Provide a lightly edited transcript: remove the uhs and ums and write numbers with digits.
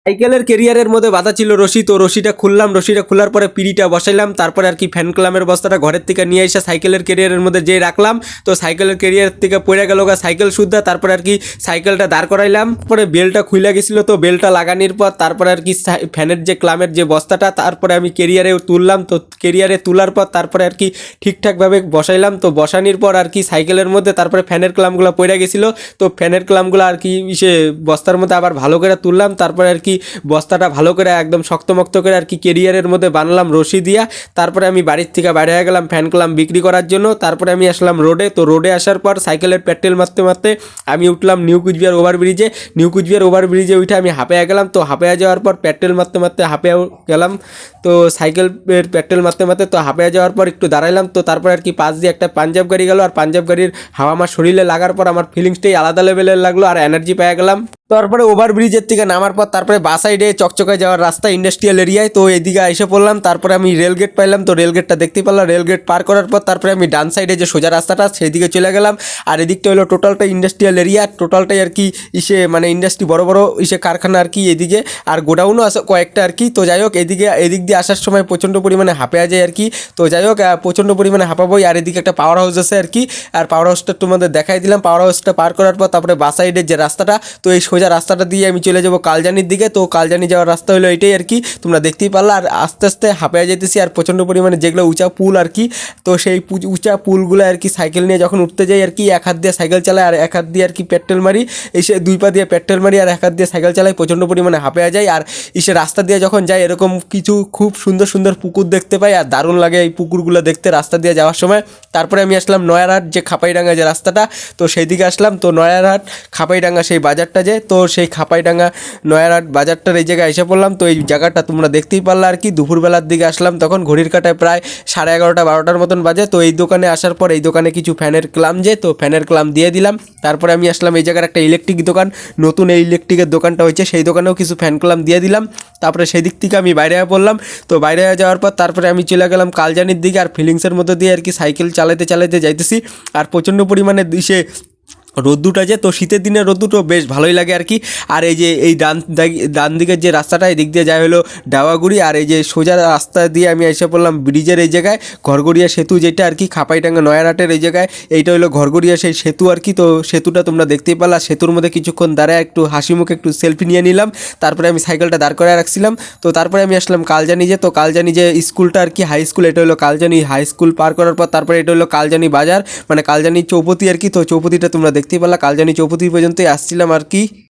সাইকেলের কেরিয়ারের মধ্যে বাধা ছিল রশি, তো রশিটা খুললাম, রশিটা খোলার পরে পিড়িটা বসাইলাম, তারপরে আর কি ফ্যান ক্লামের বস্তাটা ঘরের থেকে নিয়ে এসে সাইকেলের কেরিয়ারের মধ্যে যেয়ে রাখলাম। তো সাইকেলের কেরিয়ার থেকে পড়ে গেল সাইকেল সুদ্ধা, তারপরে আর কি সাইকেলটা দাঁড় করাইলাম, পরে বেলটা খুলে গেছিলো, তো বেলটা লাগানোর পর তারপরে আর কি ফ্যানের যে ক্লামের যে বস্তাটা তারপরে আমি কেরিয়ারে তুললাম। তো কেরিয়ারে তোলার পর তারপরে আর কি ঠিকঠাকভাবে বসাইলাম। তো বসানোর পর আর কি সাইকেলের মধ্যে তারপরে ফ্যানের ক্লামগুলো পড়ে গেছিলো, তো ফ্যানের ক্লামগুলো আর কি সে বস্তার মধ্যে আবার ভালো করে তুললাম। তারপরে আর কি বস্তাটা ভালো করে একদম শক্তমক্ত করে আর কি কেরিয়ারের মধ্যে বানলাম রশি দিয়া। তারপরে আমি বাড়ির থেকে বাইরে হয়ে গেলাম ফ্যান ক্লাম বিক্রি করার জন্য। তারপরে আমি আসলাম রোডে। তো রোডে আসার পর সাইকেলের পেট্রোল মারতে মারতে আমি উঠলাম নিউ কুচবিহার ওভারব্রিজে। নিউ কুচবিহার ওভারব্রিজে উঠে আমি হাঁপিয়ে গেলাম। তো হাঁপিয়ে যাওয়ার পর পেট্রোল মারতে মারতে হাঁপিয়ে গেলাম। তো সাইকেলের পেট্রোল মারতে মারতে তো হাঁপিয়ে যাওয়ার পর একটু দাঁড়াইলাম। তো তারপরে আর কি পাশ দিয়ে একটা পাঞ্জাব গাড়ি গেল, আর পাঞ্জাব গাড়ির হাওয়া আমার শরীরে লাগার পর আমার ফিলিংসটাই আলাদা লেভেলের লাগলো আর এনার্জি পেয়ে গেলাম। তারপরে ওভারব্রিজের থেকে নামার পর তারপরে বাস সাইডে চকচকায় যাওয়ার রাস্তা ইন্ডাস্ট্রিয়াল এরিয়ায়, তো এদিকে এসে পড়লাম। তারপরে আমি রেলগেট পাইলাম, তো রেলগেটটা দেখতে পারলাম। রেলগেট পার করার পর তারপরে আমি ডান সাইডে যে সোজা রাস্তাটা সেদিকে চলে গেলাম। আর এদিকটা হলো টোটালটা ইন্ডাস্ট্রিয়াল এরিয়া, টোটালটাই আর কি মানে ইন্ডাস্ট্রি বড় বড় কারখানা আর কি এদিকে, আর গোডাউনও আছে কয়েকটা আর কি। তো যাই হোক এদিক দিয়ে আসার সময় প্রচণ্ড পরিমাণে হাঁপে যায় আর কি। তো যাই হোক প্রচণ্ড পরিমাণে হাঁপাবোই। আর এদিকে একটা পাওয়ার হাউস আছে আর কি, আর পাওয়ার হাউসটা তোমাদের দেখাই দিলাম। পাওয়ার হাউসটা পার করার পর তারপরে বাস সাইডের যে রাস্তাটা, তো এই সোজা রাস্তাটা দিয়ে আমি চলে যাব কালজানির দিকে। তো কালজানি যাওয়ার রাস্তা হলো এটাই আর কি, তোমরা দেখতেই পারলা। আর আস্তে আস্তে হাঁপিয়ে যেতেছি, আর প্রচণ্ড পরিমাণে যেগুলো উঁচা পুল আর কি, তো সেই উঁচা পুলগুলো আর কি সাইকেল নিয়ে যখন উঠতে যাই আর কি, এক হাত দিয়ে সাইকেল চালায় আর এক হাত দিয়ে আর কি পেট্রোল মারি, এসে দুই পা দিয়ে পেট্রোল মারি আর এক হাত দিয়ে সাইকেল চালাই, প্রচণ্ড পরিমাণে হাঁপিয়ে যায়। আর এসে রাস্তা দিয়ে যখন যাই এরকম কিছু খুব সুন্দর সুন্দর পুকুর দেখতে পাই, আর দারুণ লাগে এই পুকুরগুলো দেখতে রাস্তা দিয়ে যাওয়ার সময়। তারপরে আমি আসলাম নয়ারহাট, যে খাপাইডাঙ্গা যে রাস্তাটা, তো সেই দিকে আসলাম। তো নয়ারহাট খাপাইডাঙ্গা সেই বাজারটা যে, তো সেই খাপাইডাঙ্গা নয়ারহাট বাজারটার এই জায়গায় এসে পড়লাম। তো এই জায়গাটা তোমরা দেখতেই পারলে আর কি। দুপুরবেলার দিকে আসলাম, তখন ঘড়ির কাঁটায় প্রায় 11:30 12টার মতন বাজে। তো এই দোকানে আসার পর এই দোকানে কিছু ফ্যানের ক্লাম যে, তো ফ্যানের ক্লাম দিয়ে দিলাম। তারপরে আমি আসলাম এই জায়গার একটা ইলেকট্রিক দোকান, নতুন এই ইলেকট্রিকের দোকানটা হয়েছে, সেই দোকানেও কিছু ফ্যান ক্লাম দিয়ে দিলাম। তারপরে সেই দিক থেকে আমি বাইরে পড়লাম। তো বাইরে যাওয়ার পর তারপরে আমি চলে গেলাম কালজানির দিকে, আর ফিলিংসের মধ্যে দিয়ে আর কি সাইকেল চালাতে চালাতে যাইতেছি। আর প্রচণ্ড পরিমাণে সে রোদ্দুটা যে, তো শীতের দিনে রোদ্দুটো বেশ ভালোই লাগে আর কি। আর এই যে এই ডান দিকের যে রাস্তাটা এদিক দিয়ে যায় হলো ডাওয়াগুড়ি, আর এই যে সোজা রাস্তা দিয়ে আমি এসে পড়লাম ব্রিজের এই জায়গায়, ঘরগড়িয়া সেতু যেটা আর কি খাপাইডাঙ্গা নয়ারহাটের এই জায়গায়, এইটা হলো ঘরগড়িয়া সেই সেতু আর কি। তো সেতুটা তোমরা দেখতেই পারলা, সেতুর মধ্যে কিছুক্ষণ দাঁড়ায় একটু হাসি মুখে একটু সেলফি নিয়ে নিলাম। তারপরে আমি সাইকেলটা দাঁড় করে রাখছিলাম। তো তারপরে আমি আসলাম কালজানি যে, তো কালজানি যে স্কুলটা আর কি হাই স্কুল, এটা হলো কালজানি হাই স্কুল পার করার পর তারপরে এটা হলো কালজানি বাজার, মানে কালজানি চৌপতি আর কি। তো চৌপতিটা তোমরা দেখতেই পারলা, কালজানি চৌপতি পর্যন্তই আসছিলাম আর কি।